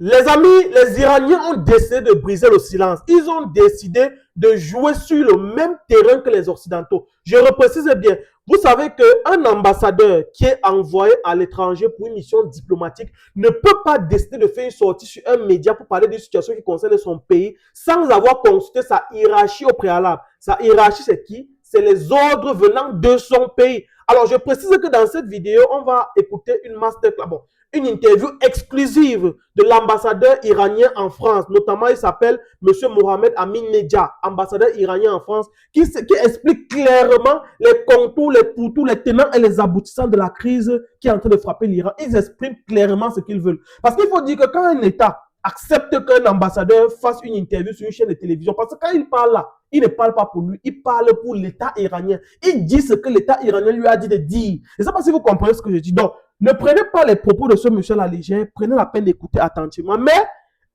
Les amis, les Iraniens ont décidé de briser le silence. Ils ont décidé de jouer sur le même terrain que les Occidentaux. Je reprécise bien. Vous savez qu'un ambassadeur qui est envoyé à l'étranger pour une mission diplomatique ne peut pas décider de faire une sortie sur un média pour parler d'une situation qui concerne son pays sans avoir consulté sa hiérarchie au préalable. Sa hiérarchie, c'est qui? C'est les ordres venant de son pays. Alors, je précise que dans cette vidéo, on va écouter une masterclass. Bon, une interview exclusive de l'ambassadeur iranien en France. Notamment, il s'appelle M. Mohamed Amin Nedja, ambassadeur iranien en France, qui explique clairement les contours, les pourtours, les tenants et les aboutissants de la crise qui est en train de frapper l'Iran. Ils expriment clairement ce qu'ils veulent. Parce qu'il faut dire que quand un État accepte qu'un ambassadeur fasse une interview sur une chaîne de télévision, parce que quand il parle là, il ne parle pas pour lui, il parle pour l'État iranien. Il dit ce que l'État iranien lui a dit de dire. Je ne sais pas si vous comprenez ce que je dis. Donc, ne prenez pas les propos de ce monsieur à la légère, prenez la peine d'écouter attentivement, mais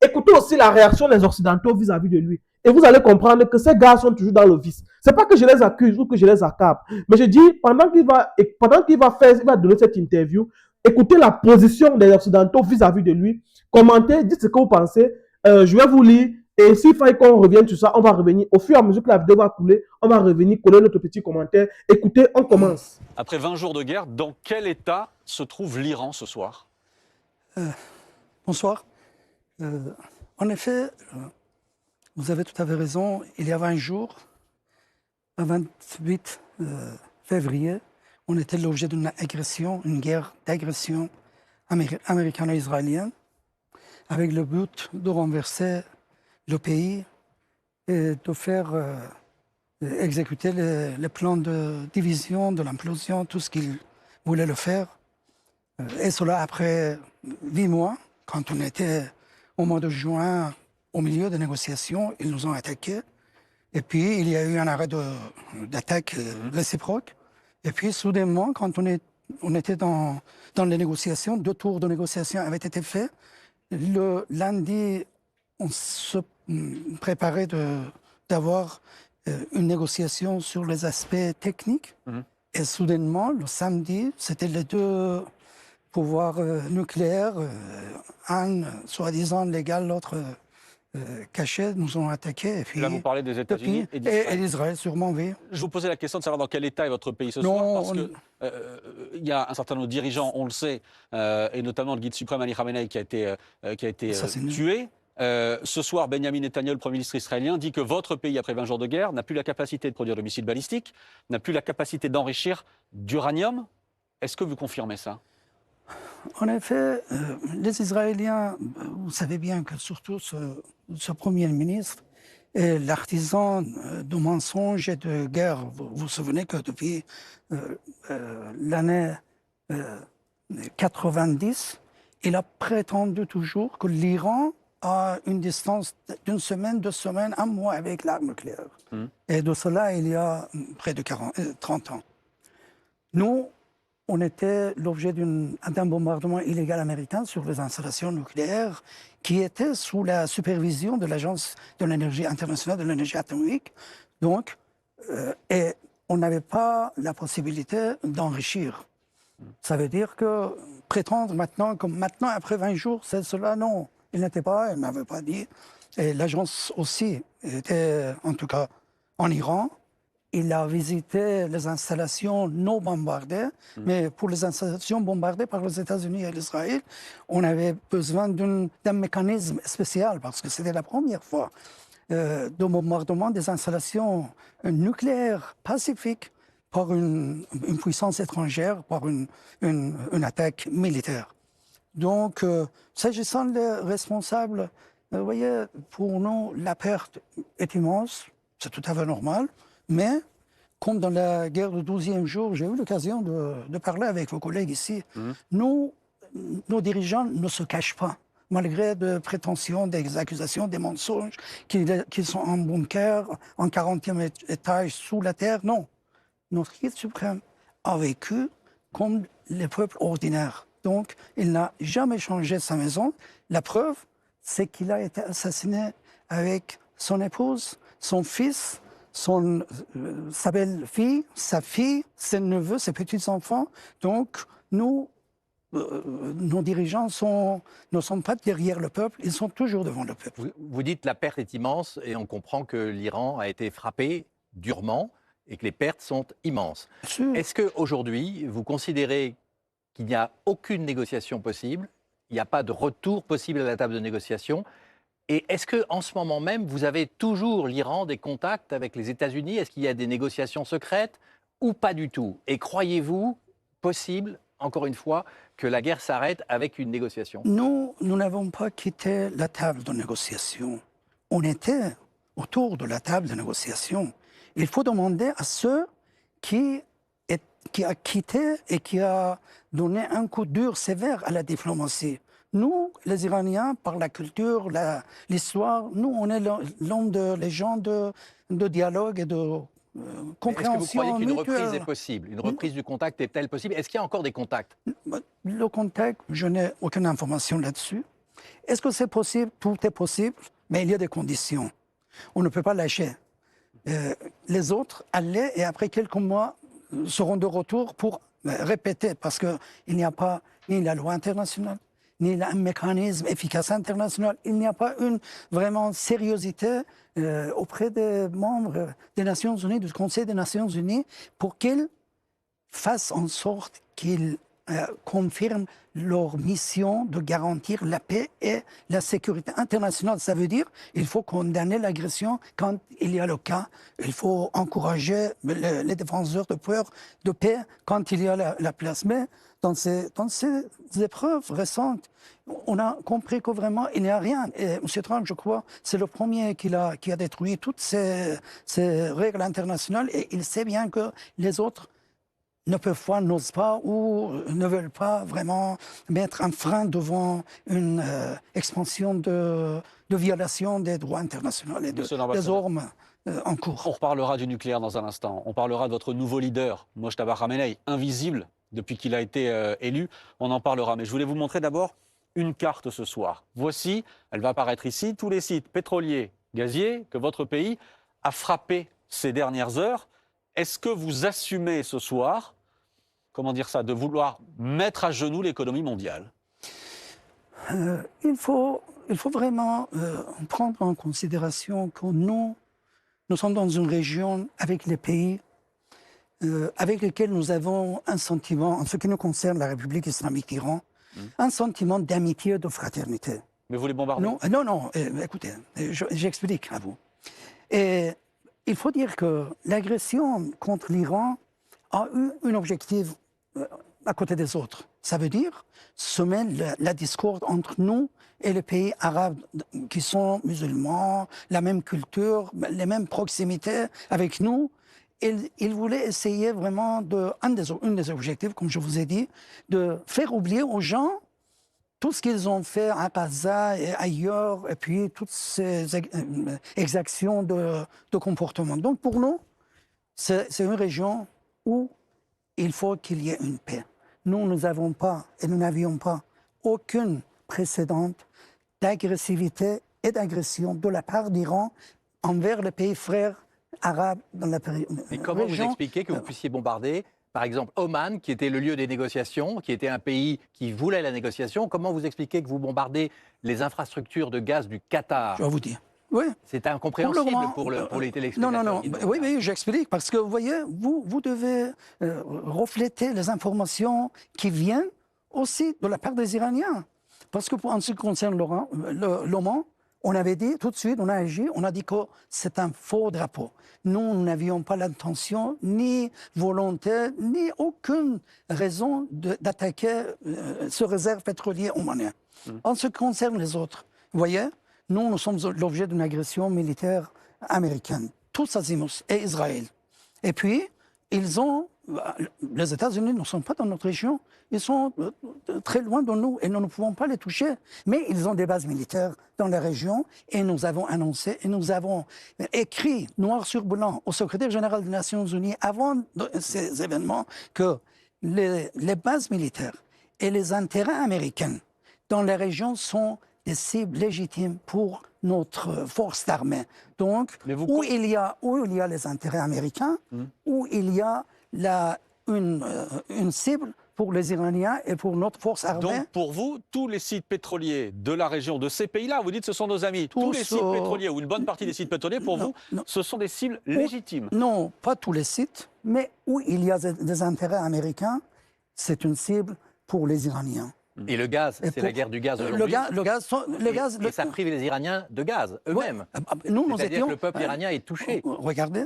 écoutez aussi la réaction des Occidentaux vis-à-vis de lui. Et vous allez comprendre que ces gars sont toujours dans le vice. Ce n'est pas que je les accuse ou que je les accable, mais je dis, pendant qu'il va donner cette interview, écoutez la position des Occidentaux vis-à-vis de lui, commentez, dites ce que vous pensez, je vais vous lire. Et s'il faut qu'on revienne sur ça, on va revenir. Au fur et à mesure que la vidéo va couler, on va revenir, coller notre petit commentaire. Écoutez, on commence. Après 20 jours de guerre, dans quel état se trouve l'Iran ce soir? Bonsoir. En effet, vous avez tout à fait raison. Il y a 20 jours, le 28 février, on était l'objet d'une agression, une guerre d'agression américano-israélienne, avec le but de renverser le pays et de faire exécuter les plans de division, de l'implosion, tout ce qu'ils voulaient le faire. Et cela après 8 mois, quand on était au mois de juin, au milieu des négociations, ils nous ont attaqués. Et puis, il y a eu un arrêt d'attaque réciproque. Et puis, soudainement, quand on était dans les négociations, 2 tours de négociations avaient été faits. Le lundi, on se préparait d'avoir une négociation sur les aspects techniques. Et soudainement, le samedi, c'était les 2 pouvoirs nucléaires, un soi-disant légal, l'autre caché, nous ont attaqués. Et puis, là, vous parlez des États-Unis et d'Israël. Et d'Israël, sûrement, oui. Je vous posais la question de savoir dans quel état est votre pays ce soir, parce qu'il y a un certain nombre de dirigeants, on le sait, et notamment le guide suprême Ali Khamenei qui a été tué. Ce soir, Benjamin Netanyahu, le Premier ministre israélien, dit que votre pays, après 20 jours de guerre, n'a plus la capacité de produire de missiles balistiques, n'a plus la capacité d'enrichir d'uranium. Est-ce que vous confirmez ça? En effet, les Israéliens, vous savez bien que surtout ce Premier ministre est l'artisan de mensonges et de guerre. Vous vous souvenez que depuis l'année 90, il a prétendu toujours que l'Iran a une distance d'une semaine, 2 semaines, 1 mois avec l'arme nucléaire. Et de cela, il y a près de 30 ans. Nous, on était l'objet d'un bombardement illégal américain sur les installations nucléaires qui étaient sous la supervision de l'Agence de l'énergie internationale de l'énergie atomique. Donc, et on n'avait pas la possibilité d'enrichir. Ça veut dire que prétendre maintenant, comme maintenant, après 20 jours, c'est cela, non. Il n'était pas, il ne m'avait pas dit. Et l'agence aussi était, en tout cas, en Iran. Il a visité les installations non bombardées, mais pour les installations bombardées par les États-Unis et l'Israël, on avait besoin d'un mécanisme spécial, parce que c'était la première fois de bombardement des installations nucléaires pacifiques par une puissance étrangère, par une attaque militaire. Donc, s'agissant des responsables, vous voyez, pour nous, la perte est immense, c'est tout à fait normal. Mais, comme dans la guerre du 12e jour, j'ai eu l'occasion de parler avec vos collègues ici, nos dirigeants ne se cachent pas, malgré des prétentions, des accusations, des mensonges, qu'ils sont en bunker, en 40e étage sous la terre. Non, notre guide suprême a vécu comme les peuples ordinaires. Donc, il n'a jamais changé sa maison. La preuve, c'est qu'il a été assassiné avec son épouse, son fils, sa belle-fille, sa fille, ses neveux, ses petits-enfants. Donc, nous nos dirigeants ne sont pas derrière le peuple, ils sont toujours devant le peuple. Vous dites que la perte est immense et on comprend que l'Iran a été frappé durement et que les pertes sont immenses. Est-ce qu'aujourd'hui, vous considérez qu'il n'y a aucune négociation possible, il n'y a pas de retour possible à la table de négociation? Et est-ce qu'en ce moment même, vous avez toujours, l'Iran, des contacts avec les États-Unis? Est-ce qu'il y a des négociations secrètes ou pas du tout? Et croyez-vous possible, encore une fois, que la guerre s'arrête avec une négociation? Nous n'avons pas quitté la table de négociation. On était autour de la table de négociation. Il faut demander à ceux qui a quitté et qui a donné un coup dur sévère à la diplomatie. Nous, les Iraniens, par la culture, l'histoire, nous, on est les gens de dialogue et de compréhension. Est-ce que vous croyez qu'une mutuelle reprise est possible? Une reprise du contact est-elle possible? Est-ce qu'il y a encore des contacts? Le contact, je n'ai aucune information là-dessus. Est-ce que c'est possible? Tout est possible, mais il y a des conditions. On ne peut pas lâcher. Les autres allaient et après quelques mois seront de retour pour répéter, parce qu'il n'y a pas ni la loi internationale, ni un mécanisme efficace international. Il n'y a pas une vraiment sérieuxité auprès des membres des Nations Unies, du Conseil des Nations Unies, pour qu'ils fassent en sorte qu'ils confirment leur mission de garantir la paix et la sécurité internationale. Ça veut dire qu'il faut condamner l'agression quand il y a le cas. Il faut encourager les défenseurs de paix quand il y a la place. Mais dans ces épreuves récentes, on a compris que vraiment, il n'y a rien. Et M. Trump, je crois, c'est le premier qui a détruit toutes ces règles internationales. Et il sait bien que les autres ne peuvent pas, n'osent pas ou ne veulent pas vraiment mettre un frein devant une expansion de violation des droits internationaux et des normes en cours. On reparlera du nucléaire dans un instant. On parlera de votre nouveau leader, Mojtaba Khamenei, invisible depuis qu'il a été élu. On en parlera. Mais je voulais vous montrer d'abord une carte ce soir. Voici, elle va apparaître ici, tous les sites pétroliers, gaziers que votre pays a frappés ces dernières heures. Est-ce que vous assumez ce soir, comment dire ça, de vouloir mettre à genoux l'économie mondiale? Il faut vraiment prendre en considération que nous sommes dans une région avec les pays avec lesquels nous avons un sentiment, en ce qui nous concerne la République islamique d'Iran, un sentiment d'amitié et de fraternité. Mais vous les bombardez? Non, écoutez, j'explique à vous. Et il faut dire que l'agression contre l'Iran a eu un objectif à côté des autres. Ça veut dire semer la discorde entre nous et les pays arabes qui sont musulmans, la même culture, les mêmes proximités avec nous. Il voulait essayer vraiment un des objectifs, comme je vous ai dit, de faire oublier aux gens tout ce qu'ils ont fait à Gaza et ailleurs, et puis toutes ces exactions de comportement. Donc pour nous, c'est une région où il faut qu'il y ait une paix. Nous n'avions pas aucune précédente d'agressivité et d'agression de la part d'Iran envers les pays frères arabes dans la région. Mais comment vous expliquez que vous puissiez bombarder, par exemple, Oman, qui était le lieu des négociations, qui était un pays qui voulait la négociation? Comment vous expliquez que vous bombardez les infrastructures de gaz du Qatar? Je vais vous dire. Oui. C'est incompréhensible pour les téléspectateurs. Non. Oui, j'explique. Parce que, vous voyez, vous devez refléter les informations qui viennent aussi de la part des Iraniens. Parce que, en ce qui concerne l'Oman, on avait dit, tout de suite, on a agi, on a dit que c'est un faux drapeau. Nous n'avions pas l'intention, ni volonté, ni aucune raison d'attaquer ce réserve pétrolier omanien. En ce qui concerne les autres, vous voyez, nous sommes l'objet d'une agression militaire américaine, tous azimuts, et Israël. Et puis, les États-Unis ne sont pas dans notre région, ils sont très loin de nous et nous ne pouvons pas les toucher. Mais ils ont des bases militaires dans la région et nous avons annoncé et nous avons écrit noir sur blanc au secrétaire général des Nations Unies avant ces événements que les bases militaires et les intérêts américains dans la région sont des cibles légitimes pour notre force d'armée. Donc, où il y a les intérêts américains, où il y a une cible pour les Iraniens et pour notre force armée. Donc, pour vous, tous les sites pétroliers de la région, de ces pays-là, vous dites ce sont nos amis, tous les sites pétroliers, ou une bonne partie des sites pétroliers, pour vous, ce sont des cibles légitimes? Non, pas tous les sites, mais où il y a des intérêts américains, c'est une cible pour les Iraniens. Et le gaz, c'est la guerre du gaz aujourd'hui. Et ça prive les Iraniens de gaz, eux-mêmes. C'est-à-dire que le peuple iranien est touché. Regardez,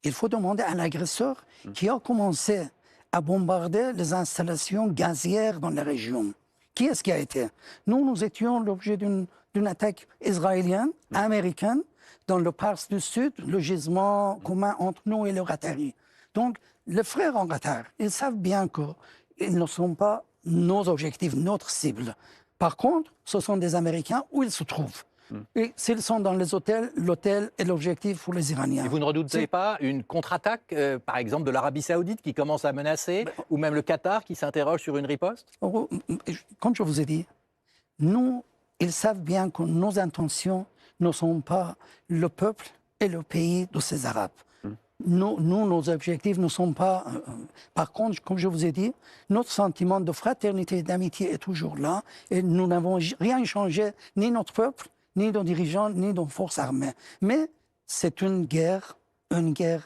il faut demander à l'agresseur qui a commencé à bombarder les installations gazières dans la région. Qui est-ce qui a été? Nous étions l'objet d'une attaque israélienne, américaine, dans le Pars du Sud, le gisement commun entre nous et le Qatari. Donc, les frères en Qatar, ils savent bien qu'ils ne sont pas nos objectifs, notre cible. Par contre, ce sont des Américains où ils se trouvent. Et s'ils sont dans les hôtels, l'hôtel est l'objectif pour les Iraniens. Et vous ne redoutez pas une contre-attaque, par exemple, de l'Arabie Saoudite qui commence à menacer, ou même le Qatar qui s'interroge sur une riposte? Comme je vous ai dit, ils savent bien que nos intentions ne sont pas le peuple et le pays de ces Arabes. Nos objectifs ne sont pas... par contre, comme je vous ai dit, notre sentiment de fraternité et d'amitié est toujours là et nous n'avons rien changé, ni notre peuple, ni nos dirigeants, ni nos forces armées. Mais c'est une guerre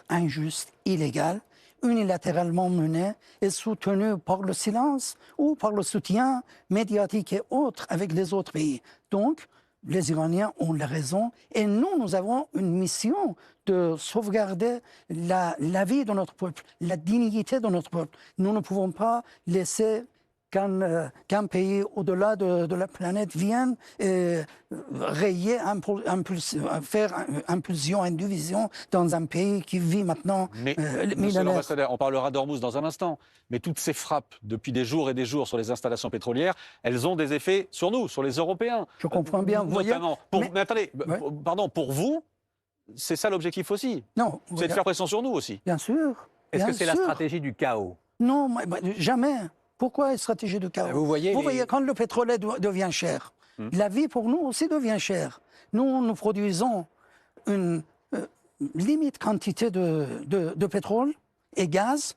injuste, illégale, unilatéralement menée et soutenue par le silence ou par le soutien médiatique et autres avec les autres pays. Donc, les Iraniens ont la raison et nous avons une mission de sauvegarder la vie de notre peuple, la dignité de notre peuple. Nous ne pouvons pas laisser qu'un pays au-delà de la planète vienne rayer, faire impulsion, une division dans un pays qui vit maintenant Monsieur l'ambassadeur, on parlera d'Ormuz dans un instant, mais toutes ces frappes depuis des jours et des jours sur les installations pétrolières, elles ont des effets sur nous, sur les Européens. Je comprends bien. Notamment. Mais attendez, pardon, pour vous, c'est ça l'objectif aussi? Non. C'est de faire pression sur nous aussi? Bien sûr. Est-ce que c'est la stratégie du chaos? Non, jamais. Pourquoi une stratégie de chaos? Vous voyez, quand le pétrole devient cher, la vie pour nous aussi devient chère. Nous produisons une limite quantité de pétrole et gaz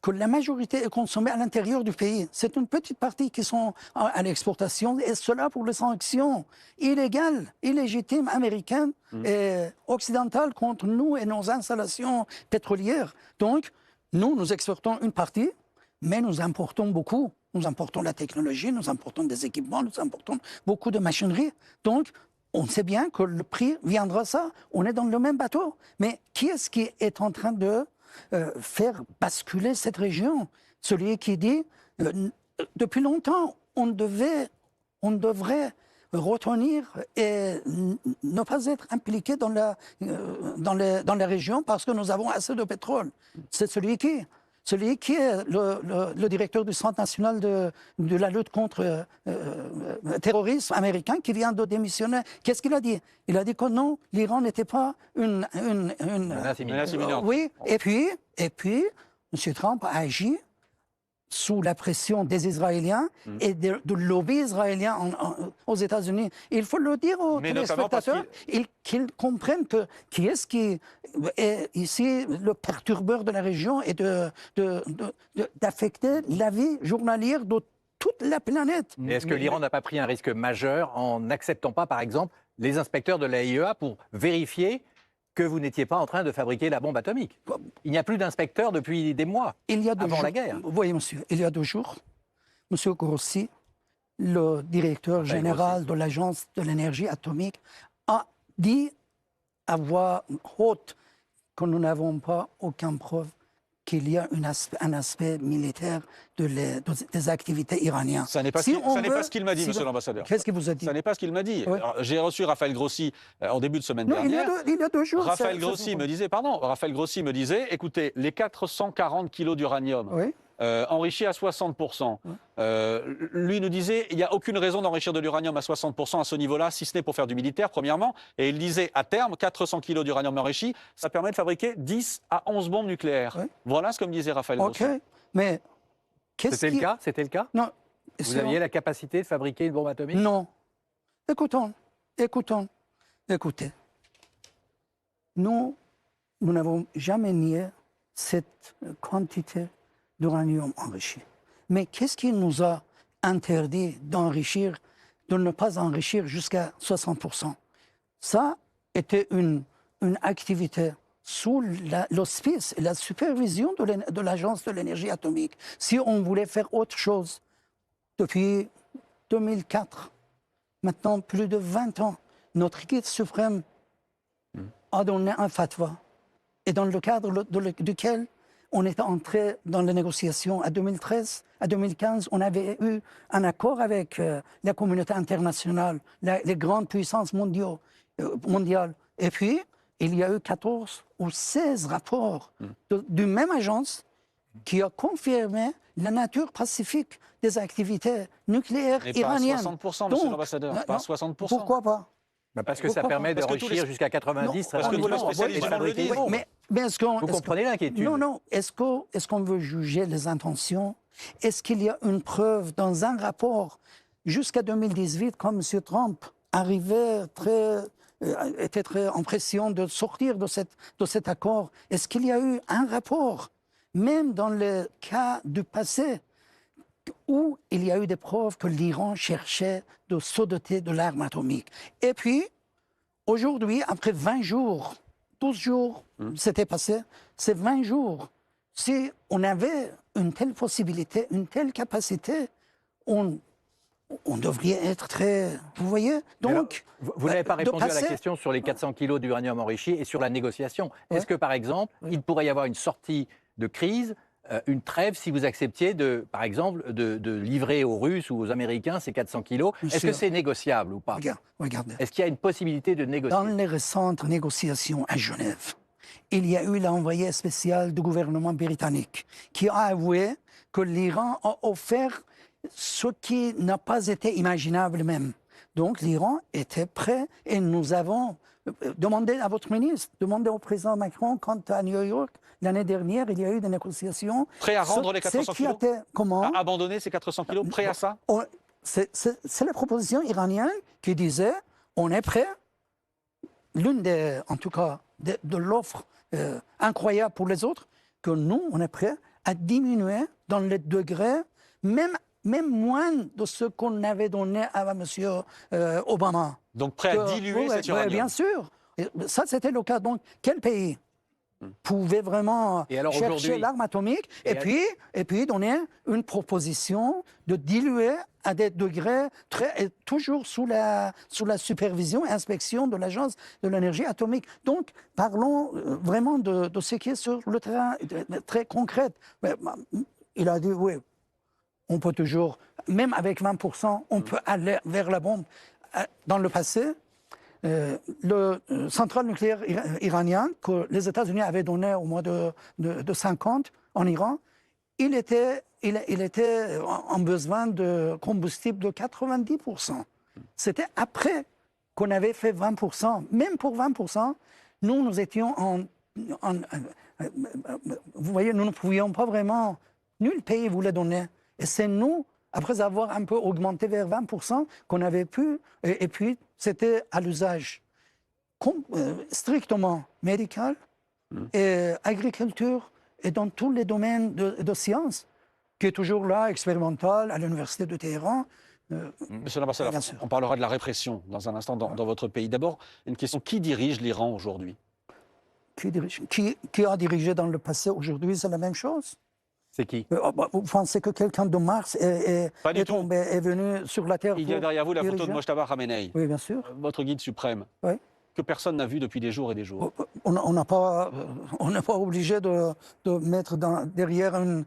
que la majorité est consommée à l'intérieur du pays. C'est une petite partie qui sont à l'exportation, et cela pour les sanctions illégales, illégitimes, américaines et occidentales contre nous et nos installations pétrolières. Donc, nous exportons une partie, mais nous importons beaucoup. Nous importons la technologie, nous importons des équipements, nous importons beaucoup de machinerie. Donc, on sait bien que le prix viendra ça. On est dans le même bateau. Mais qui est-ce qui est en train de faire basculer cette région? Celui qui dit, depuis longtemps, on devrait retenir et ne pas être impliqué dans la région parce que nous avons assez de pétrole. C'est celui qui est le directeur du Centre national de la lutte contre le terrorisme américain qui vient de démissionner. Qu'est-ce qu'il a dit? Il a dit que non, l'Iran n'était pas une menace imminente. Oui, et puis, M. Trump a agi sous la pression des Israéliens et de lobby israélien aux États-Unis. Il faut le dire aux téléspectateurs, qu'ils comprennent qui est-ce qui est ici le perturbeur de la région et d'affecter la vie journalière de toute la planète. Et est-ce que l'Iran n'a pas pris un risque majeur en n'acceptant pas, par exemple, les inspecteurs de l'AIEA pour vérifier que vous n'étiez pas en train de fabriquer la bombe atomique? Il n'y a plus d'inspecteurs depuis des mois, avant la guerre. Vous voyez, monsieur, il y a 2 jours, M. Grossi, le directeur général de l'Agence de l'énergie atomique, a dit à voix haute que nous n'avons pas aucune preuve qu'il y a un aspect militaire des activités iraniennes. Ça n'est pas, ce qu'il m'a dit, monsieur l'ambassadeur. Qu'est-ce qu'il vous a dit? Ça n'est pas ce qu'il m'a dit. Oui. J'ai reçu Raphaël Grossi en début de semaine dernière. Il y a 2 jours. Raphaël Grossi me disait, écoutez, les 440 kilos d'uranium enrichi à 60%. Lui nous disait, il n'y a aucune raison d'enrichir de l'uranium à 60% à ce niveau-là, si ce n'est pour faire du militaire, premièrement. Et il disait, à terme, 400 kilos d'uranium enrichi, ça permet de fabriquer 10 à 11 bombes nucléaires. Voilà ce que me disait Raphaël Grossi. OK, mais C'était le cas? Non. Vous aviez la capacité de fabriquer une bombe atomique? Non. Écoutez. Nous n'avons jamais nié cette quantité d'uranium enrichi. Mais qu'est-ce qui nous a interdit d'enrichir, de ne pas enrichir jusqu'à 60%? Ça était une activité sous l'auspice et la supervision de l'Agence de l'énergie atomique. Si on voulait faire autre chose, depuis 2004, maintenant plus de 20 ans, notre guide suprême a donné un fatwa. Et dans le cadre duquel on est entré dans les négociations à 2013, à 2015, on avait eu un accord avec la communauté internationale, les grandes puissances mondiales. Et puis, il y a eu 14 ou 16 rapports du même agence qui a confirmé la nature pacifique des activités nucléaires iraniennes. Pas à 60%, monsieur l'ambassadeur, pas à 60%. Pourquoi pas? Parce que ça permet d'enrichir jusqu'à 90. Parce que tous les spécialistes le disent. Mais vous comprenez l'inquiétude? Non. Est-ce qu'on veut juger les intentions? Est-ce qu'il y a une preuve dans un rapport jusqu'à 2018, comme M. Trump était très en pression de sortir de cet accord? Est-ce qu'il y a eu un rapport, même dans le cas du passé, où il y a eu des preuves que l'Iran cherchait de se doter de l'arme atomique? Et puis, aujourd'hui, après 20 jours, 12 jours, c'était passé, ces 20 jours, si on avait une telle possibilité, une telle capacité, on devrait être très... Vous voyez? Donc, alors, vous n'avez pas répondu à la question sur les 400 kilos d'uranium enrichi et sur la négociation. Est-ce que, par exemple, il pourrait y avoir une sortie de crise, une trêve, si vous acceptiez, par exemple, de livrer aux Russes ou aux Américains ces 400 kilos? Est-ce que c'est négociable ou pas? Regardez. Est-ce qu'il y a une possibilité de négocier? Dans les récentes négociations à Genève, il y a eu l'envoyé spécial du gouvernement britannique qui a avoué que l'Iran a offert ce qui n'a pas été imaginable même. Donc l'Iran était prêt et nous avons demandé à votre ministre, demandé au président Macron quand à New York, l'année dernière, il y a eu des négociations. Prêt à rendre les 400 kilos? Comment? À abandonner ces 400 kilos? Prêt à ça? C'est la proposition iranienne qui disait on est prêt, l'une des, en tout cas, de l'offre incroyable pour les autres, que nous, on est prêt à diminuer dans les degrés, même moins de ce qu'on avait donné à M. Obama. Donc prêt à diluer cet uranium? Bien sûr. Ça, c'était le cas. Donc, quel pays pouvait vraiment chercher l'arme atomique et puis donner une proposition de diluer à des degrés toujours sous la supervision et inspection de l'Agence de l'énergie atomique. Donc, parlons vraiment de ce qui est sur le terrain très concret. Il a dit, oui, on peut toujours, même avec 20%, on peut aller vers la bombe. Dans le passé, le centrale nucléaire iranien que les États-Unis avaient donné au mois de 50 en Iran, il était en besoin de combustible de 90%. C'était après qu'on avait fait 20%. Même pour 20%, nous étions vous voyez, nous ne pouvions pas vraiment... Nul pays voulait donner. Et c'est nous, après avoir un peu augmenté vers 20%, qu'on avait pu... Et puis, c'était à l'usage strictement médical et agriculture et dans tous les domaines de sciences, qui est toujours là, expérimental, à l'université de Téhéran. Monsieur l'ambassadeur, on parlera de la répression dans un instant dans votre pays. D'abord, une question, qui dirige l'Iran aujourd'hui? Qui a dirigé dans le passé? Aujourd'hui, c'est la même chose. C'est qui? Vous pensez que quelqu'un de Mars est venu sur la Terre? Il y a derrière vous la photo de Mojtaba Khamenei. Oui, bien sûr. Votre guide suprême. Oui. Que personne n'a vu depuis des jours et des jours. On n'est pas obligé de mettre derrière une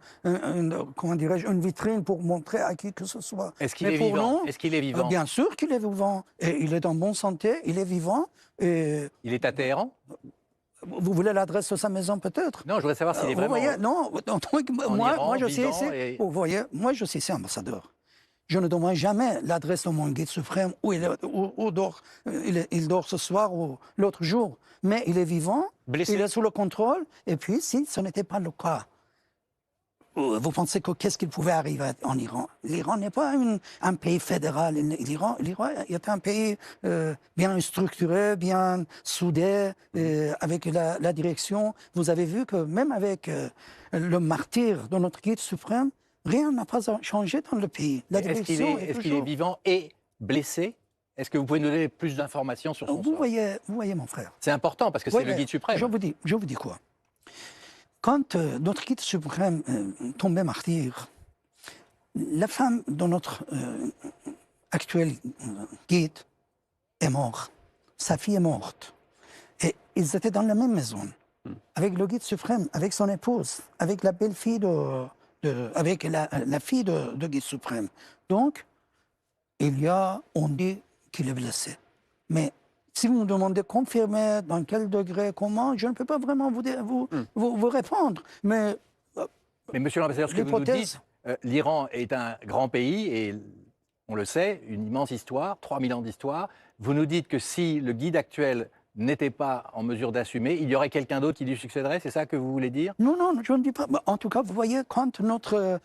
vitrine pour montrer à qui que ce soit. Est-ce qu'il est vivant? Est-ce qu'il est vivant? Bien sûr qu'il est vivant. Et il est en bonne santé, il est vivant. Et... Il est à Téhéran? Vous voulez l'adresse de sa maison peut-être? Non, je voudrais savoir s'il est vraiment... moi je suis ici. Vous voyez, moi je suis ici ambassadeur. Je ne demande jamais l'adresse de mon guide suprême où il dort ce soir ou l'autre jour. Mais il est vivant, blessé. Il est sous le contrôle. Et puis, si ce n'était pas le cas, vous pensez que qu'est-ce qu'il pouvait arriver en Iran? L'Iran n'est pas un pays fédéral. L'Iran est un pays bien structuré, bien soudé, avec la direction. Vous avez vu que même avec le martyr de notre guide suprême, Rien n'a pas changé dans le pays. Est-ce qu'il est vivant et blessé? Est-ce que vous pouvez nous donner plus d'informations sur son sort? Vous voyez, mon frère. C'est important parce que c'est le guide suprême. Je vous dis quoi. Quand notre guide suprême tombait martyr, la femme de notre actuel guide est morte. Sa fille est morte. Et ils étaient dans la même maison, avec le guide suprême, avec son épouse, avec la belle-fille avec la fille de guide suprême. Donc, on dit qu'il est blessé. Mais si vous me demandez confirmer dans quel degré, comment, je ne peux pas vraiment vous répondre. Mais monsieur l'ambassadeur, ce que vous nous dites, l'Iran est un grand pays et on le sait, une immense histoire, 3000 ans d'histoire. Vous nous dites que si le guide actuel n'était pas en mesure d'assumer, il y aurait quelqu'un d'autre qui lui succéderait, c'est ça que vous voulez dire? Non, je ne dis pas. En tout cas, vous voyez, quand notre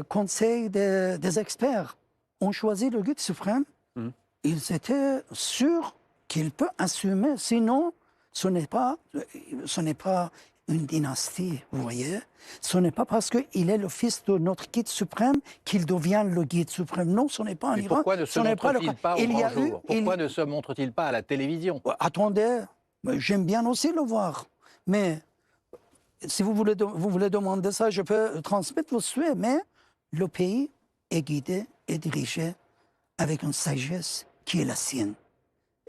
conseil des experts ont choisi le guide suprême, ils étaient sûrs qu'il peut assumer. Sinon, ce n'est pas une dynastie, vous voyez. Ce n'est pas parce qu'il est le fils de notre guide suprême qu'il devient le guide suprême. Non, ce n'est pas en Iran. Pourquoi ne se montre-t-il pas au grand jour? Pourquoi ne se montre-t-il pas à la télévision? Attendez, j'aime bien aussi le voir. Mais si vous voulez demander ça, je peux transmettre vos souhaits. Mais le pays est guidé et dirigé avec une sagesse qui est la sienne.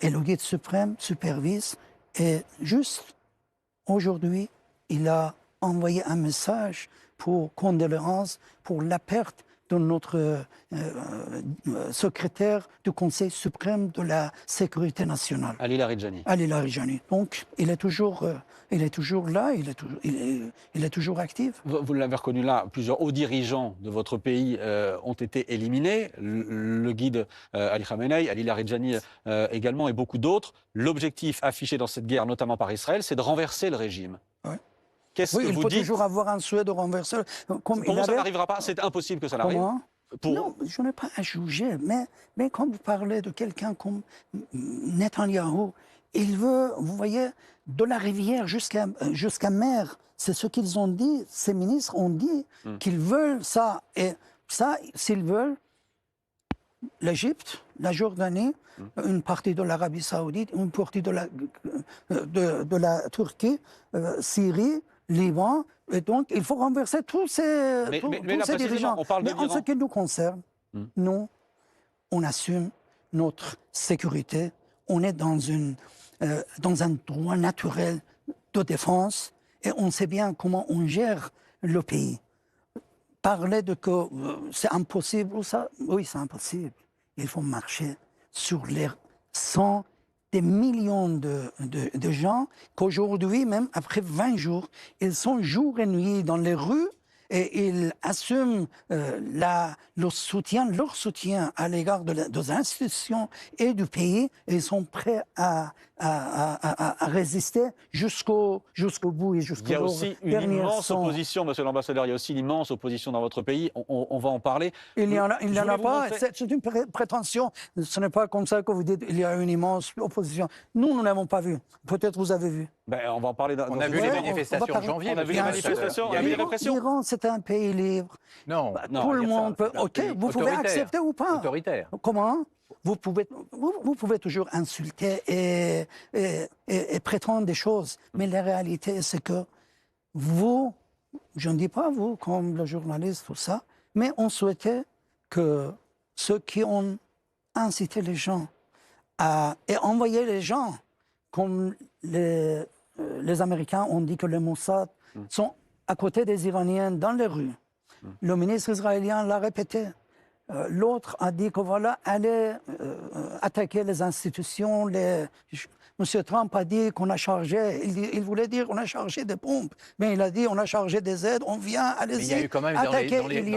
Et le guide suprême supervise. Et juste aujourd'hui, il a envoyé un message pour condoléances pour la perte de notre secrétaire du Conseil suprême de la sécurité nationale. Ali Larijani. Ali Larijani. Donc, il est toujours là, il est toujours actif. Vous l'avez reconnu là, plusieurs hauts dirigeants de votre pays ont été éliminés. Le guide Ali Khamenei, Ali Larijani également et beaucoup d'autres. L'objectif affiché dans cette guerre, notamment par Israël, c'est de renverser le régime. Ouais. Qu'est-ce que il vous faut dites? toujours avoir un souhait de renverser. Comment ça n'arrivera pas? C'est impossible que ça n'arrive. Non, je n'ai pas à juger, mais quand vous parlez de quelqu'un comme Netanyahou, il veut, vous voyez, de la rivière jusqu'à mer. C'est ce qu'ils ont dit, ces ministres ont dit, qu'ils veulent ça. Et ça, s'ils veulent, l'Égypte, la Jordanie, une partie de l'Arabie Saoudite, une partie de la Turquie, Syrie, Liban, et donc il faut renverser tous ces dirigeants. Mais en ce qui nous concerne, nous, on assume notre sécurité, on est dans un droit naturel de défense et on sait bien comment on gère le pays. Parler de que c'est impossible ou ça, oui, c'est impossible. Il faut marcher sur les sangs des millions de gens qu'aujourd'hui, même après 20 jours, ils sont jour et nuit dans les rues et ils assument leur soutien à l'égard des institutions et du pays et ils sont prêts à résister jusqu'au bout et jusqu'au dernier sang. Il y a aussi une immense opposition, monsieur l'ambassadeur, il y a aussi une immense opposition dans votre pays, on va en parler. Il n'y en a pas, c'est une prétention, ce n'est pas comme ça que vous dites il y a une immense opposition. Nous n'avons pas vu, peut-être vous avez vu. On va en parler. On a vu les manifestations en janvier. On a vu les manifestations, il y a eu des répressions. L'Iran, c'est un pays libre. Non, tout le monde peut. Ok, vous pouvez accepter ou pas. Autoritaire. Comment? Vous pouvez toujours insulter et prétendre des choses. Mais la réalité, c'est que vous, je ne dis pas vous, comme le journaliste, tout ça, mais on souhaitait que ceux qui ont incité les gens et envoyé les gens, comme les Américains ont dit que les Mossad sont à côté des Iraniens dans les rues. Le ministre israélien l'a répété. L'autre a dit que voilà, allez attaquer les institutions. Monsieur Trump a dit qu'on a chargé, il voulait dire qu'on a chargé des bombes, mais il a dit on a chargé des aides, on vient, allez-y. Il y a eu quand même dans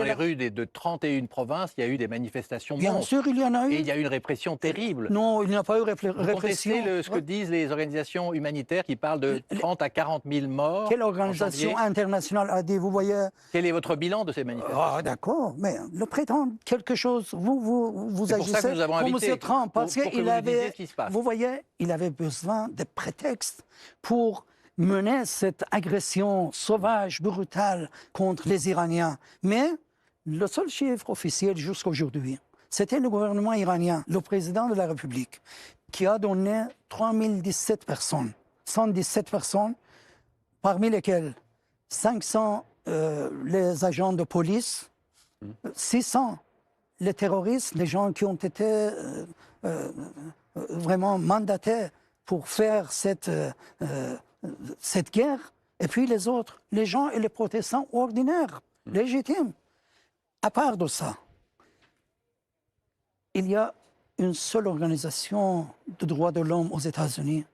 les rues de 31 provinces, il y a eu des manifestations monstres. Bien sûr, il y en a eu. Et il y a eu une répression terrible. Non, il n'y a pas eu répression. Vous contestez ce que disent les organisations humanitaires qui parlent de 30 à 40 000 morts. Quelle organisation internationale a dit, vous voyez... Quel est votre bilan de ces manifestations? Ah, d'accord, mais le prétendre quelque chose, vous agissez comme M. Trump, parce qu'il avait... Vous voyez, il avait besoin de prétextes pour mener cette agression sauvage, brutale contre les Iraniens. Mais Le seul chiffre officiel jusqu'à aujourd'hui, c'était le gouvernement iranien, le président de la République, qui a donné 3017 personnes, 117 personnes, parmi lesquelles 500 les agents de police, 600 les terroristes, les gens qui ont été vraiment mandatés pour faire cette guerre, et puis les autres, les gens et les protestants ordinaires, légitimes. À part de ça, il y a une seule organisation de droits de l'homme aux États-Unis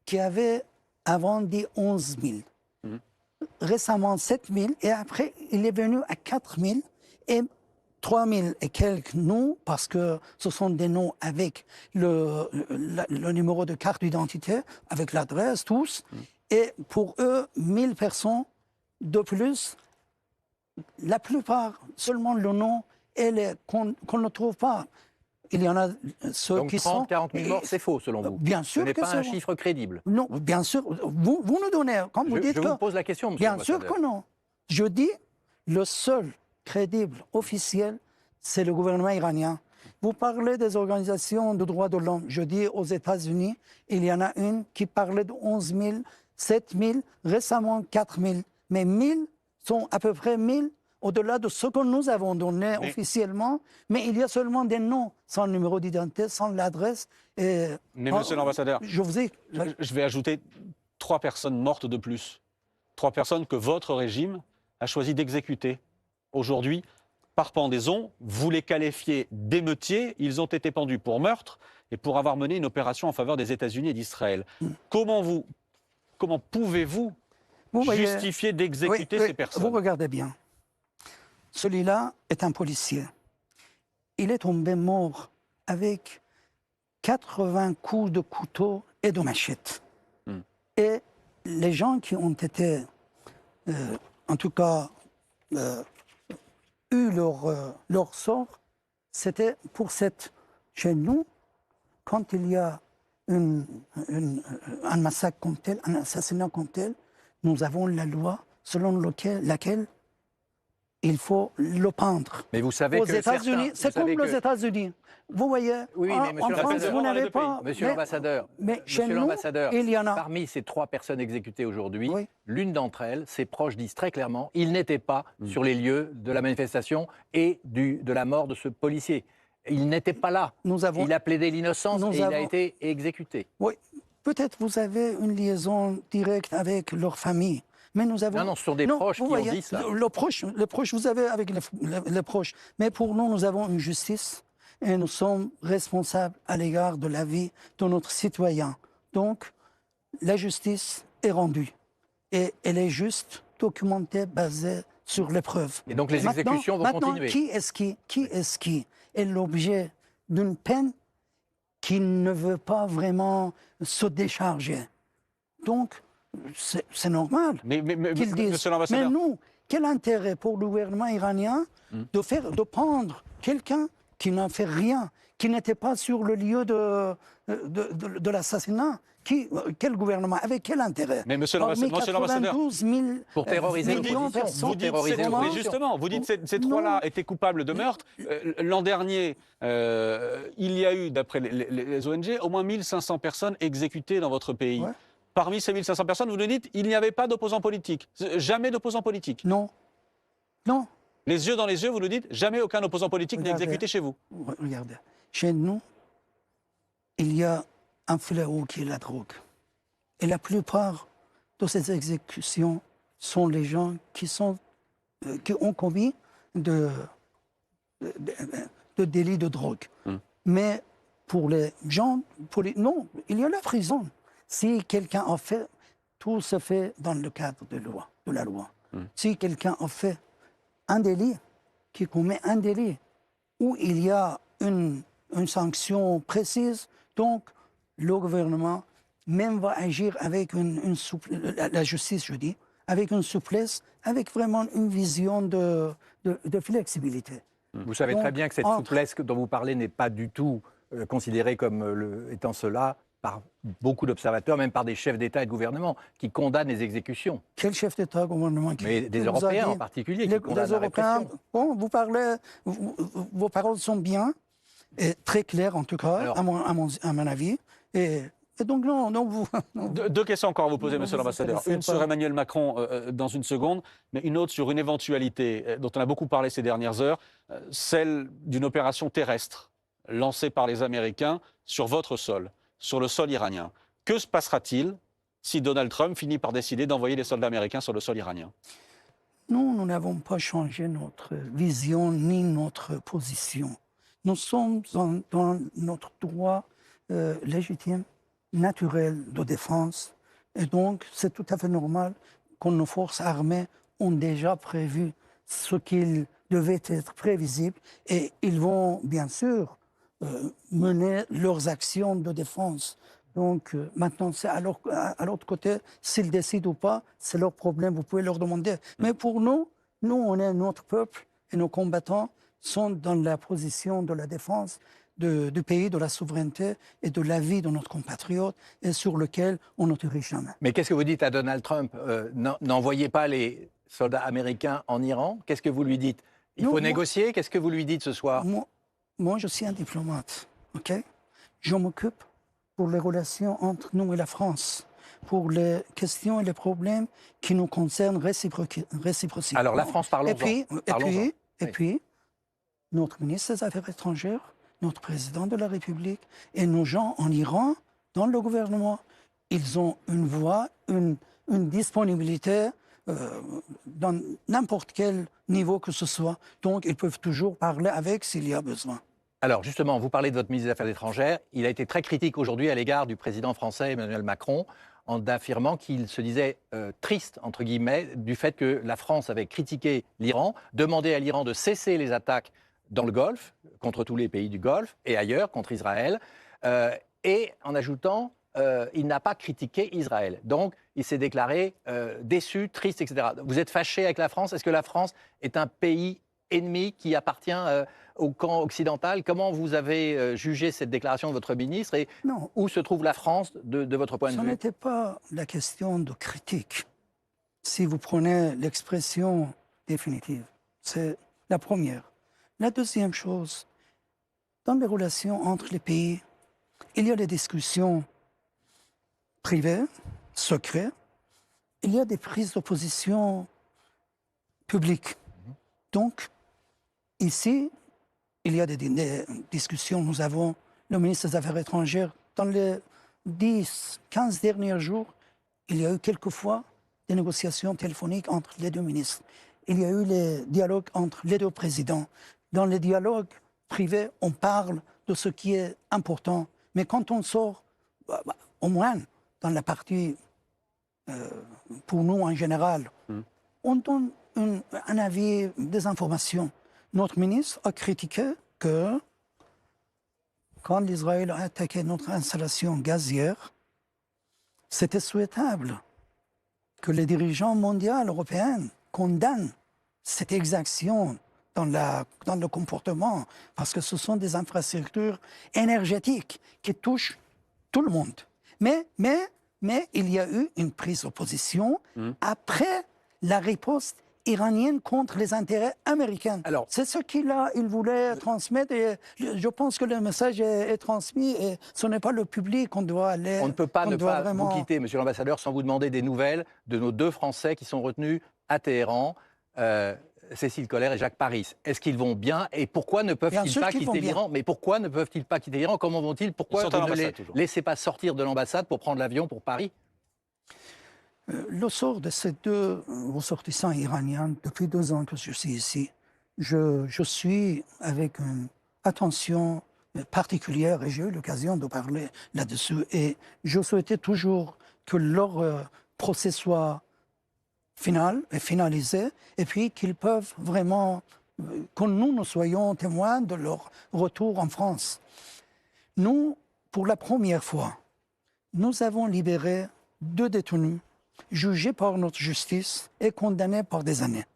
qui avait avant dit 11 000. Récemment 7 000, et après il est venu à 4 000 et 3 000 et quelques noms, parce que ce sont des noms avec le numéro de carte d'identité, avec l'adresse, tous. Et pour eux, 1000 personnes de plus, la plupart, seulement le nom qu'on ne trouve pas. Il y en a ceux donc qui 30, 40 000 morts, c'est faux selon vous? Bien sûr. Ce n'est pas un chiffre crédible? Non, bien sûr. Vous nous donnez, comme vous dites. Je vous pose la question, monsieur Bien sûr que non. Je dis, le seul crédible, officiel, c'est le gouvernement iranien. Vous parlez des organisations de droits de l'homme. Je dis, aux États-Unis, il y en a une qui parlait de 11 000, 7 000, récemment 4 000. Mais 1000 sont à peu près 1000 au-delà de ce que nous avons donné officiellement, mais il y a seulement des noms, sans numéro d'identité, sans l'adresse. Mais monsieur l'ambassadeur, je vais ajouter 3 personnes mortes de plus. 3 personnes que votre régime a choisi d'exécuter. Aujourd'hui, par pendaison, vous les qualifiez d'émeutiers, ils ont été pendus pour meurtre et pour avoir mené une opération en faveur des États-Unis et d'Israël. Comment pouvez-vous justifier d'exécuter ces personnes? Vous regardez bien. Celui-là est un policier. Il est tombé mort avec 80 coups de couteau et de machette. Et les gens qui ont été, en tout cas, eu leur sort, c'était pour cette... Chez nous, quand il y a un massacre comme tel, un assassinat comme tel, nous avons la loi selon laquelle il faut le pendre. Mais vous savez aux que États-Unis, c'est comme les États-Unis. Vous voyez, en France, vous n'avez pas... Monsieur l'ambassadeur, il y en a. Parmi ces 3 personnes exécutées aujourd'hui, l'une d'entre elles, ses proches disent très clairement, il n'était pas sur les lieux de la manifestation et de la mort de ce policier. Il n'était pas là. Il a plaidé l'innocence et il a été exécuté. Oui, peut-être vous avez une liaison directe avec leur famille. Mais nous avons... Non, ce sont des proches qui ont dit ça. Les proches, vous avez avec les proches. Mais pour nous, nous avons une justice et nous sommes responsables à l'égard de la vie de notre citoyen. Donc, la justice est rendue. Et elle est juste, documentée, basée sur les preuves. Et donc les exécutions vont continuer. Qui est l'objet d'une peine qui ne veut pas vraiment se décharger? Donc, c'est normal qu'ils disent. Mais nous, quel intérêt pour le gouvernement iranien de prendre quelqu'un qui n'a fait rien, qui n'était pas sur le lieu de l'assassinat? Quel gouvernement? Avec quel intérêt? Mais monsieur l'ambassadeur, pour terroriser l'opposition. Vous dites que ces 3-là étaient coupables de meurtre. L'an dernier, il y a eu, d'après les ONG, au moins 1500 personnes exécutées dans votre pays. Ouais. Parmi ces 1500 personnes, vous nous dites qu'il n'y avait pas d'opposants politiques. Jamais d'opposants politiques. Non. Non. Les yeux dans les yeux, vous nous dites, jamais aucun opposant politique n'est exécuté chez vous. Regardez, chez nous, il y a un fléau qui est la drogue. Et la plupart de ces exécutions sont les gens qui ont commis de délits de drogue. Mais pour les gens, non, il y a la prison. Si quelqu'un en fait, tout se fait dans le cadre de la loi. Si quelqu'un en fait un délit, qui commet un délit, où il y a une sanction précise, donc le gouvernement même va agir avec la justice, je dis, avec une souplesse, avec vraiment une vision de flexibilité. Vous savez très bien que cette souplesse dont vous parlez n'est pas du tout considérée comme étant cela par beaucoup d'observateurs, même par des chefs d'État et de gouvernement, qui condamnent les exécutions. Quel chef d'État, gouvernement Mais des Européens en particulier, qui condamnent la répression. Bon, vous parlez, vos paroles sont bien, et très claires en tout cas, Alors, à mon avis. Et donc non, vous... Non, deux questions encore à vous poser, monsieur l'ambassadeur. Une sur Emmanuel Macron dans une seconde, mais une autre sur une éventualité dont on a beaucoup parlé ces dernières heures, celle d'une opération terrestre lancée par les Américains sur votre sol, sur le sol iranien. Que se passera-t-il si Donald Trump finit par décider d'envoyer des soldats américains sur le sol iranien? Nous n'avons pas changé notre vision ni notre position. Nous sommes dans notre droit légitime, naturel de défense. Et donc, c'est tout à fait normal que nos forces armées ont déjà prévu ce qu'il devait être prévisible. Et ils vont, bien sûr, mener leurs actions de défense. Donc, maintenant, c'est à l'autre côté, s'ils décident ou pas, c'est leur problème, vous pouvez leur demander. Mais pour nous, on est notre peuple et nos combattants sont dans la position de la défense du pays, de la souveraineté et de la vie de notre compatriote et sur lequel on n'autorise jamais. Mais qu'est-ce que vous dites à Donald Trump? N'envoyez pas les soldats américains en Iran. Qu'est-ce que vous lui dites? Il faut négocier. Qu'est-ce que vous lui dites ce soir? Moi, je suis un diplomate, ok? Je m'occupe pour les relations entre nous et la France, pour les questions et les problèmes qui nous concernent réciproquement. Alors la France, parlons-en. Et puis, notre ministre des Affaires étrangères, notre président de la République et nos gens en Iran, dans le gouvernement, ils ont une voix, une disponibilité dans n'importe quel niveau que ce soit. Donc, ils peuvent toujours parler avec s'il y a besoin. Alors justement, vous parlez de votre ministre des Affaires étrangères. Il a été très critique aujourd'hui à l'égard du président français Emmanuel Macron en affirmant qu'il se disait triste, entre guillemets, du fait que la France avait critiqué l'Iran, demandé à l'Iran de cesser les attaques dans le Golfe, contre tous les pays du Golfe et ailleurs, contre Israël, et en ajoutant, il n'a pas critiqué Israël. Donc, il s'est déclaré déçu, triste, etc. Vous êtes fâché avec la France? Est-ce que la France est un pays ennemi qui appartient au camp occidental? Comment vous avez jugé cette déclaration de votre ministre et où se trouve la France de votre point de vue? Ce n'était pas la question de critique. Si vous prenez l'expression définitive, c'est la première. La deuxième chose, dans les relations entre les pays, il y a des discussions privées, secrètes, il y a des prises de position publiques. Donc, ici, il y a des discussions. Nous avons le ministre des Affaires étrangères. Dans les 10, 15 derniers jours, il y a eu quelquefois des négociations téléphoniques entre les deux ministres. Il y a eu les dialogues entre les deux présidents. Dans les dialogues privés, on parle de ce qui est important. Mais quand on sort, au moins dans la partie, pour nous en général, on donne un avis, des informations. Notre ministre a critiqué que quand Israël a attaqué notre installation gazière, c'était souhaitable que les dirigeants mondiaux européens condamnent cette exaction dans le comportement, parce que ce sont des infrastructures énergétiques qui touchent tout le monde. Mais il y a eu une prise de position après la riposte iranienne contre les intérêts américains. C'est ce il voulait transmettre et je pense que le message est transmis et ce n'est pas le public qu'on doit aller... On ne peut pas vous quitter, monsieur l'ambassadeur, sans vous demander des nouvelles de nos deux Français qui sont retenus à Téhéran, Cécile Collère et Jacques Paris. Est-ce qu'ils vont bien et pourquoi ne peuvent-ils pas quitter l'Iran? Mais pourquoi ne peuvent-ils pas quitter l'Iran? Comment vont-ils? Pourquoi vous ne les laissez pas sortir de l'ambassade pour prendre l'avion pour Paris? Le sort de ces deux ressortissants iraniens, depuis 2 ans que je suis ici, je suis avec une attention particulière et j'ai eu l'occasion de parler là-dessus. Et je souhaitais toujours que leur procès soit final et finalisé et puis qu'ils peuvent vraiment, que nous soyons témoins de leur retour en France. Nous, pour la première fois, nous avons libéré 2 détenus jugés par notre justice et condamnés par des années.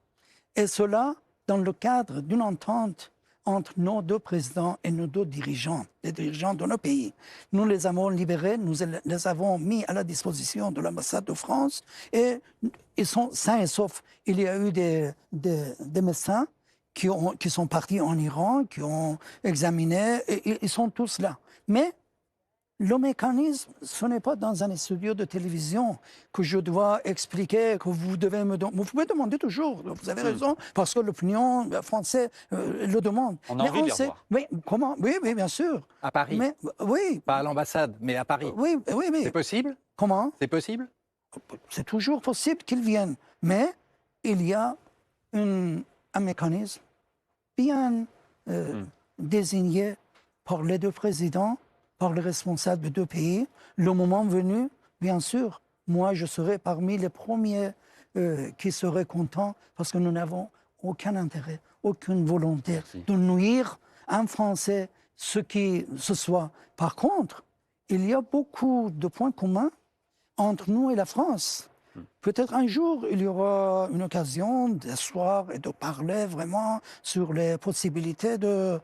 Et cela dans le cadre d'une entente entre nos deux présidents et nos deux dirigeants, les dirigeants de nos pays. Nous les avons libérés, nous les avons mis à la disposition de l'ambassade de France et ils sont sains et saufs. Il y a eu des médecins qui sont partis en Iran, qui ont examiné, et ils sont tous là. Mais le mécanisme, ce n'est pas dans un studio de télévision que je dois expliquer, que vous devez me demander. Vous pouvez demander toujours, vous avez raison, parce que l'opinion française le demande. On a envie de les revoir. Oui, comment? Oui, bien sûr. À Paris. Mais, oui. Pas à l'ambassade, mais à Paris. Oui. C'est possible? Comment? C'est possible? C'est toujours possible qu'ils viennent. Mais il y a un mécanisme bien désigné par les deux présidents, par les responsables de deux pays. Le moment venu, bien sûr, moi je serai parmi les premiers qui seraient contents parce que nous n'avons aucun intérêt, aucune volonté de nuire un Français, ce soit. Par contre, il y a beaucoup de points communs entre nous et la France. Peut-être un jour, il y aura une occasion d'asseoir et de parler vraiment sur les possibilités de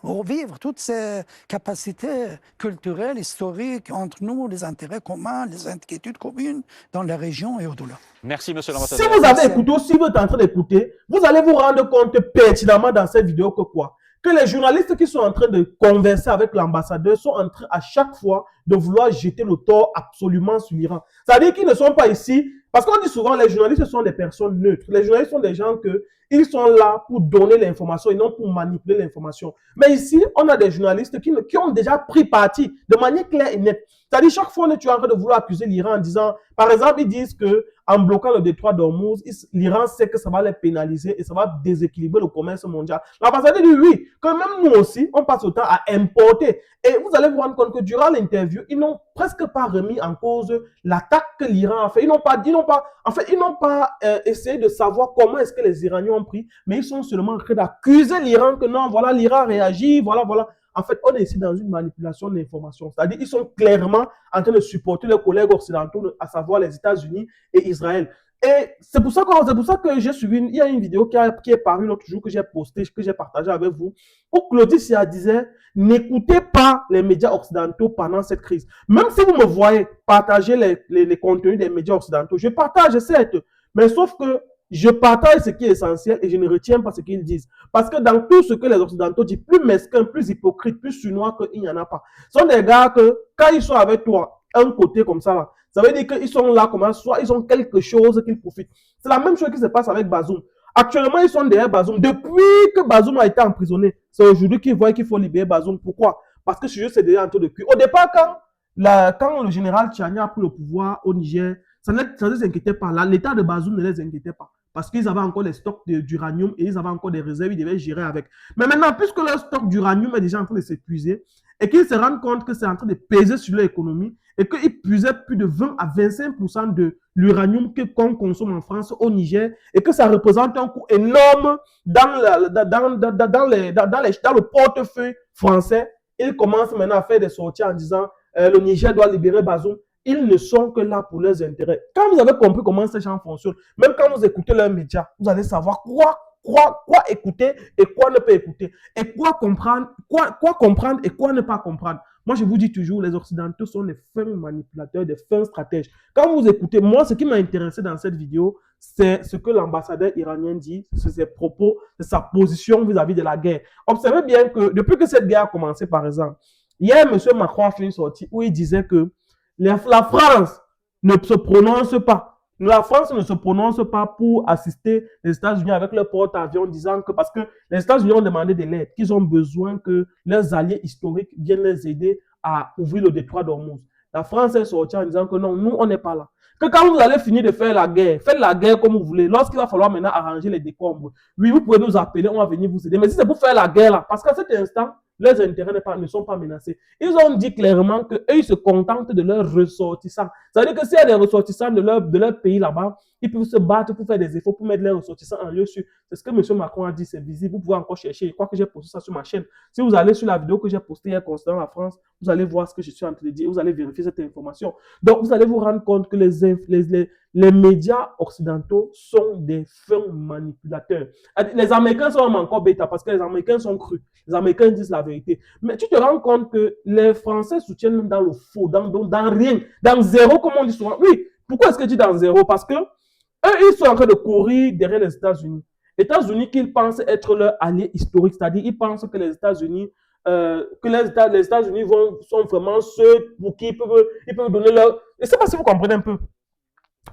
revivre toutes ces capacités culturelles, historiques entre nous, les intérêts communs, les inquiétudes communes dans la région et au-delà. Merci, monsieur l'ambassadeur. Si vous avez écouté ou si vous êtes en train d'écouter, vous allez vous rendre compte pertinemment dans cette vidéo que quoi? Que les journalistes qui sont en train de converser avec l'ambassadeur sont en train à chaque fois de vouloir jeter le tort absolument sur l'Iran. C'est-à-dire qu'ils ne sont pas ici, parce qu'on dit souvent les journalistes sont des personnes neutres. Les journalistes sont des gens ils sont là pour donner l'information et non pour manipuler l'information. Mais ici, on a des journalistes qui ont déjà pris parti de manière claire et nette. C'est-à-dire chaque fois, tu es en train de vouloir accuser l'Iran en disant, par exemple, ils disent que en bloquant le détroit d'Ormuz, l'Iran sait que ça va les pénaliser et ça va déséquilibrer le commerce mondial. L'ambassadeur dit oui, que même nous aussi, on passe autant à importer. Et vous allez vous rendre compte que durant l'interview, ils n'ont presque pas remis en cause l'attaque que l'Iran a fait. Ils n'ont pas essayé de savoir comment est-ce que les Iraniens ont pris, mais ils sont seulement en train d'accuser l'Iran que non, voilà, l'Iran réagit, voilà. En fait, on est ici dans une manipulation de l'information. C'est-à-dire qu'ils sont clairement en train de supporter leurs collègues occidentaux, à savoir les États-Unis et Israël. Et c'est pour ça que j'ai suivi, il y a une vidéo qui est parue l'autre jour que j'ai postée, que j'ai partagée avec vous, où Claudie Sia disait, n'écoutez pas les médias occidentaux pendant cette crise. Même si vous me voyez partager les contenus des médias occidentaux, je partage certes, mais sauf que je partage ce qui est essentiel et je ne retiens pas ce qu'ils disent. Parce que dans tout ce que les Occidentaux disent, plus mesquin, plus hypocrite, plus chinois qu'il n'y en a pas. Ce sont des gars que, quand ils sont avec toi, un côté comme ça, là, ça veut dire qu'ils sont là comme soit ils ont quelque chose qu'ils profitent. C'est la même chose qui se passe avec Bazoum. Actuellement, ils sont derrière Bazoum. Depuis que Bazoum a été emprisonné, c'est aujourd'hui qu'ils voient qu'il faut libérer Bazoum. Pourquoi? Parce que c'est déjà en train de cuire. Au départ, quand le général Tchani a pris le pouvoir au Niger, ça ne les inquiétait pas. L'état de Bazoum ne les inquiétait pas. Parce qu'ils avaient encore des stocks d'uranium et ils avaient encore des réserves, ils devaient gérer avec. Mais maintenant, puisque leur stock d'uranium est déjà en train de s'épuiser et qu'ils se rendent compte que c'est en train de peser sur leur économie et qu'ils puisaient plus de 20 à 25% de l'uranium qu'on consomme en France, au Niger, et que ça représente un coût énorme dans le portefeuille français, ils commencent maintenant à faire des sorties en disant le Niger doit libérer Bazoum. Ils ne sont que là pour leurs intérêts. Quand vous avez compris comment ces gens fonctionnent, même quand vous écoutez leurs médias, vous allez savoir quoi écouter et quoi ne pas écouter. Et quoi comprendre et quoi ne pas comprendre. Moi, je vous dis toujours, les Occidentaux sont des fins manipulateurs, des fins stratèges. Quand vous écoutez, moi, ce qui m'a intéressé dans cette vidéo, c'est ce que l'ambassadeur iranien dit, c'est ses propos, c'est sa position vis-à-vis de la guerre. Observez bien que depuis que cette guerre a commencé, par exemple, hier, M. Macron a fait une sortie où il disait que la France ne se prononce pas. La France ne se prononce pas pour assister les États-Unis avec leur porte-avions, disant que parce que les États-Unis ont demandé de l'aide, qu'ils ont besoin que leurs alliés historiques viennent les aider à ouvrir le détroit d'Ormuz. La France est sortie en disant que non, nous, on n'est pas là. Que quand vous allez finir de faire la guerre, faites la guerre comme vous voulez. Lorsqu'il va falloir maintenant arranger les décombres, oui, vous pouvez nous appeler, on va venir vous aider. Mais si c'est pour faire la guerre là, parce qu'à cet instant, leurs intérêts ne sont pas menacés. Ils ont dit clairement qu'eux, ils se contentent de leurs ressortissants. Ça veut dire que s'il y a des ressortissants de leur pays là-bas, ils peuvent se battre pour faire des efforts, pour mettre leurs ressortissants en lieu sûr. C'est ce que M. Macron a dit, c'est visible. Vous pouvez encore chercher. Je crois que j'ai posté ça sur ma chaîne. Si vous allez sur la vidéo que j'ai postée hier concernant la France, vous allez voir ce que je suis en train de dire. Vous allez vérifier cette information. Donc, vous allez vous rendre compte que les les médias occidentaux sont des fins manipulateurs. Les Américains sont encore bêta parce que les Américains sont crus. Les Américains disent la vérité. Mais tu te rends compte que les Français soutiennent même dans le faux, dans rien, dans zéro, comme on dit souvent. Oui, pourquoi est-ce que tu dis dans zéro? Parce que eux, ils sont en train de courir derrière les États-Unis. Les États-Unis qu'ils pensent être leur allié historique, c'est-à-dire ils pensent que les États-Unis les États-Unis sont vraiment ceux pour qui ils peuvent donner leur... Je ne sais pas si vous comprenez un peu.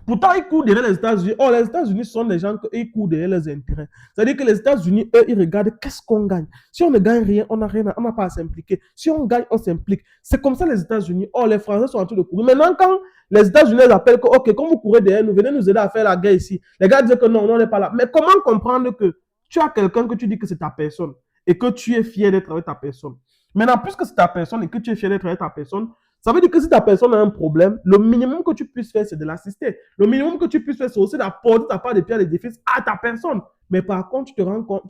Pourtant, ils courent derrière les États-Unis. Oh, les États-Unis sont des gens qui courent derrière leurs intérêts. C'est-à-dire que les États-Unis, eux, ils regardent qu'est-ce qu'on gagne. Si on ne gagne rien, on n'a pas à s'impliquer. Si on gagne, on s'implique. C'est comme ça les États-Unis. Oh, les Français sont en train de courir. Maintenant, quand les États-Unis les appellent que, ok, comme vous courez derrière nous, venez nous aider à faire la guerre ici. Les gars disent que non, on n'est pas là. Mais comment comprendre que tu as quelqu'un que tu dis que c'est ta personne et que tu es fier d'être avec ta personne? Maintenant, puisque c'est ta personne et que tu es fier d'être avec ta personne, ça veut dire que si ta personne a un problème, le minimum que tu puisses faire, c'est de l'assister. Le minimum que tu puisses faire, c'est aussi d'apporter ta part de pierre d'édifice à ta personne. Mais par contre, tu te rends compte,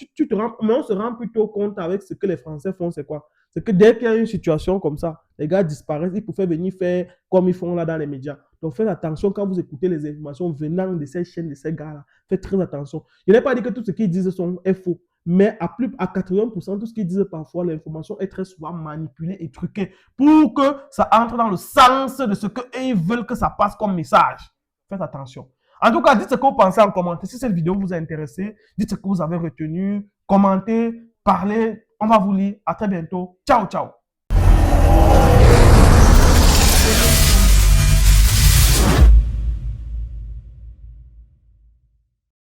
mais on se rend plutôt compte avec ce que les Français font, c'est quoi? C'est que dès qu'il y a une situation comme ça, les gars disparaissent, ils peuvent venir faire comme ils font là dans les médias. Donc faites attention quand vous écoutez les informations venant de ces chaînes, de ces gars-là. Faites très attention. Je n'ai pas dit que tout ce qu'ils disent est faux. Mais à 80%, tout ce qu'ils disent parfois, l'information est très souvent manipulée et truquée pour que ça entre dans le sens de ce qu'ils veulent que ça passe comme message. Faites attention. En tout cas, dites ce que vous pensez en commentaire. Si cette vidéo vous a intéressé, dites ce que vous avez retenu, commentez, parlez. On va vous lire. À très bientôt. Ciao, ciao.